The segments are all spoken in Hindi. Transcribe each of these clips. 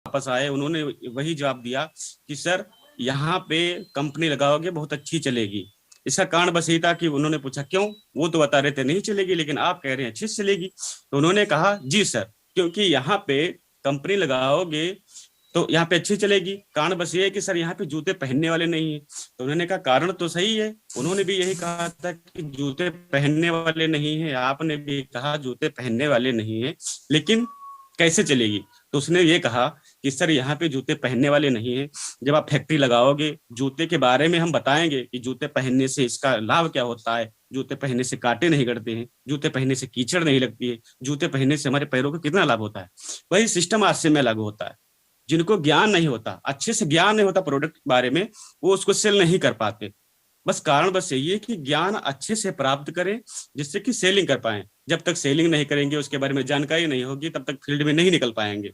वापस आए, उन्होंने वही जवाब दिया कि सर यहाँ पे कंपनी लगाओगे बहुत अच्छी चलेगी। इसका कारण बस ये था कि उन्होंने पूछा क्यों, वो तो बता रहे थे नहीं चलेगी, लेकिन आप कह रहे हैं अच्छी चलेगी। तो उन्होंने कहा जी सर, क्योंकि यहाँ पे कंपनी लगाओगे तो यहाँ पे अच्छी चलेगी, कारण बस ये है कि सर यहाँ पे जूते पहनने वाले नहीं है। तो उन्होंने कहा कारण तो सही है, उन्होंने भी यही कहा था कि जूते पहनने वाले नहीं है, आपने भी कहा जूते पहनने वाले नहीं है, लेकिन कैसे चलेगी। तो उसने ये कहा कि सर यहाँ पे जूते पहनने वाले नहीं है, जब आप फैक्ट्री लगाओगे जूते के बारे में हम बताएंगे कि जूते पहनने से इसका लाभ क्या होता है, जूते पहनने से कांटे नहीं गड़ते हैं, जूते पहनने से कीचड़ नहीं लगती है, जूते पहनने से हमारे पैरों को कितना लाभ होता है। वही सिस्टम आज से में लागू होता है। जिनको ज्ञान नहीं होता, अच्छे से ज्ञान नहीं होता प्रोडक्ट के बारे में, वो उसको सेल नहीं कर पाते। बस कारण बस यही है कि ज्ञान अच्छे से प्राप्त करें जिससे कि सेलिंग कर पाए। जब तक सेलिंग नहीं करेंगे, उसके बारे में जानकारी नहीं होगी, तब तक फील्ड में नहीं निकल पाएंगे।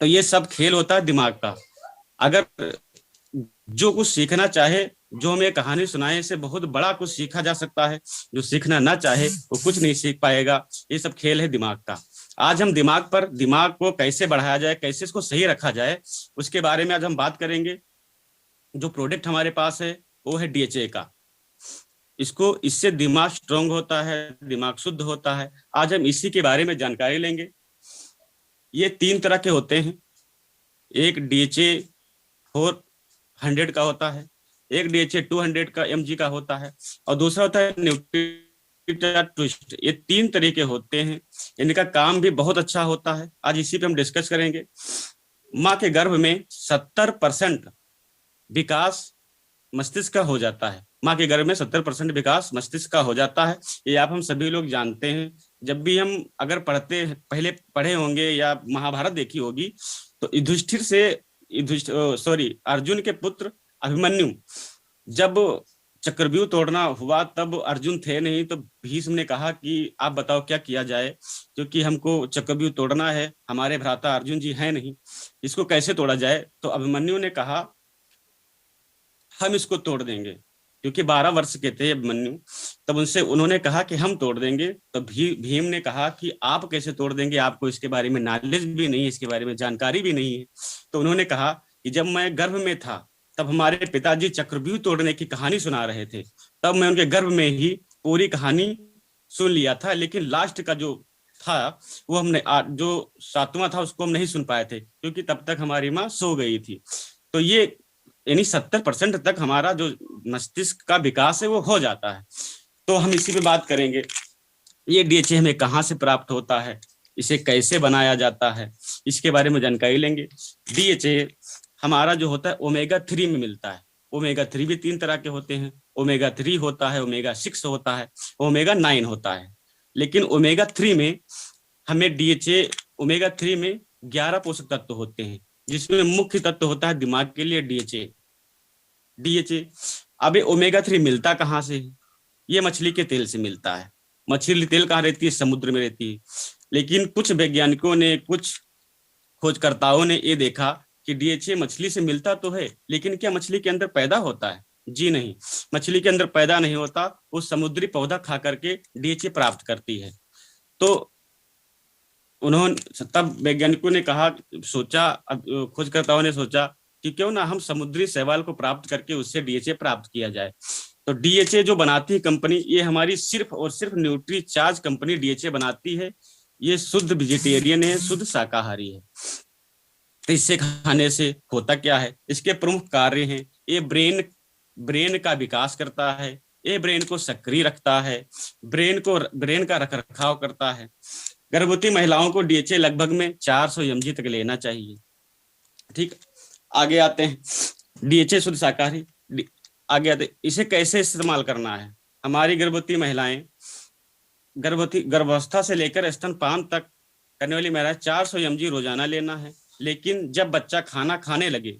तो ये सब खेल होता है दिमाग का। अगर जो कुछ सीखना चाहे, जो हमें कहानी सुनाए से बहुत बड़ा कुछ सीखा जा सकता है, जो सीखना ना चाहे वो कुछ नहीं सीख पाएगा। ये सब खेल है दिमाग का। आज हम दिमाग को कैसे बढ़ाया जाए, कैसे इसको सही रखा जाए, उसके बारे में आज हम बात करेंगे। जो प्रोडक्ट हमारे पास है वो है डीएचए का। इससे दिमाग स्ट्रांग होता है, दिमाग शुद्ध होता है। आज हम इसी के बारे में जानकारी लेंगे। ये 3 तरह के होते हैं। एक डीएचए 400 का होता है, एक डीएचए 200 का एमजी का होता है, और दूसरा होता है न्यूट्रिटा ट्विस्ट। ये 3 तरीके होते हैं। इनका काम भी बहुत अच्छा होता है। आज इसी पे हम डिस्कस करेंगे। माँ के गर्भ में 70% विकास मस्तिष्क का हो जाता है। माँ के गर्भ में 70% विकास मस्तिष्क का हो जाता है। ये आप हम सभी लोग जानते हैं। जब भी हम अगर पहले पढ़े होंगे या महाभारत देखी होगी, तो अर्जुन के पुत्र अभिमन्यु जब चक्रव्यूह तोड़ना हुआ, तब अर्जुन थे नहीं, तो भीष्म ने कहा कि आप बताओ क्या किया जाए, क्योंकि हमको चक्रव्यूह तोड़ना है, हमारे भ्राता अर्जुन जी हैं नहीं, इसको कैसे तोड़ा जाए। तो अभिमन्यु ने कहा हम इसको तोड़ देंगे, क्योंकि 12 वर्ष के थे अभिमन्यु। तब उनसे उन्होंने कहा कि हम तोड़ देंगे। तो भीम ने कहा कि आप कैसे तोड़ देंगे, आपको इसके बारे में नॉलेज भी नहीं है, इसके बारे में जानकारी भी नहीं है। तो उन्होंने कहा कि जब मैं गर्भ में था, तब हमारे पिताजी चक्रव्यूह तोड़ने की कहानी सुना रहे थे, तब मैं उनके गर्भ में ही पूरी कहानी सुन लिया था, लेकिन लास्ट का जो था वो हमने जो 7वां था उसको हम नहीं सुन पाए थे, क्योंकि तब तक हमारी माँ सो गई थी। तो ये यानी 70% तक हमारा जो मस्तिष्क का विकास है वो हो जाता है। तो हम इसी पे बात करेंगे। ये डीएचए हमें कहाँ से प्राप्त होता है, इसे कैसे बनाया जाता है, इसके बारे में जानकारी लेंगे। डीएचए हमारा जो होता है ओमेगा 3 में मिलता है। ओमेगा 3 भी 3 तरह के होते हैं। ओमेगा 3 होता है, ओमेगा 6 होता है, ओमेगा 9 होता है। लेकिन ओमेगा 3 में हमें डीएचए, ओमेगा 3 में 11 पोषक तत्व होते हैं, जिसमें मुख्य तत्व होता है दिमाग के लिए डीएचए। अब ओमेगा 3 मिलता कहाँ से है? ये मछली के तेल से मिलता है। मछली तेल कहाँ रहती है? समुद्र में रहती है। लेकिन कुछ वैज्ञानिकों ने, कुछ खोजकर्ताओं ने ये देखा कि डीएचए मछली से मिलता तो है, लेकिन क्या मछली के अंदर पैदा होता है? जी नहीं, मछली के अंदर पैदा नहीं होता। वो समुद्री पौधा खा करके डीएचए प्राप्त करती है। तो उन्होंने तब वैज्ञानिकों ने कहा, सोचा, खोजकर्ताओं ने सोचा कि क्यों ना हम समुद्री शैवाल को प्राप्त करके उससे डीएचए प्राप्त किया जाए। तो डीएचए जो बनाती है कंपनी, ये हमारी सिर्फ और सिर्फ न्यूट्रीचार्ज कंपनी डीएचए बनाती है। ये शुद्ध वेजिटेरियन है, शुद्ध शाकाहारी है। तो इससे खाने से होता क्या है, इसके प्रमुख कार्य हैं। ये ब्रेन का विकास करता है, ये ब्रेन को सक्रिय रखता है, ब्रेन का रख रखाव करता है। गर्भवती महिलाओं को डीएचए लगभग में 400 mg तक लेना चाहिए। ठीक, आगे आते हैं। डीएचए शुद्ध शाकाहारी, आगे आते इसे कैसे इस्तेमाल करना है। हमारी गर्भवती महिलाएं, गर्भावस्था से लेकर स्तनपान तक करने वाली महिलाएं 400 mg रोजाना लेना है। लेकिन जब बच्चा खाना खाने लगे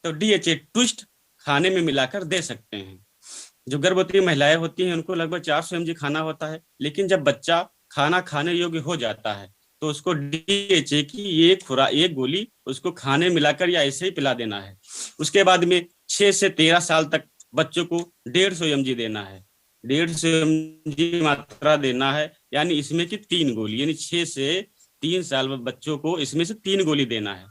तो डीएचए ट्विस्ट खाने में मिलाकर दे सकते हैं। जो गर्भवती महिलाएं होती हैं उनको लगभग 400 mg खाना होता है, लेकिन जब बच्चा खाना खाने योग्य हो जाता है तो उसको डीएचए की एक गोली उसको खाने मिलाकर या ऐसे ही पिला देना है। उसके बाद में 6 से 13 साल तक बच्चों को 150 mg देना है। 150 mg मात्रा देना है, यानी इसमें की 3 गोली, यानी 6 से 3 साल में बच्चों को इसमें से 3 गोली देना है।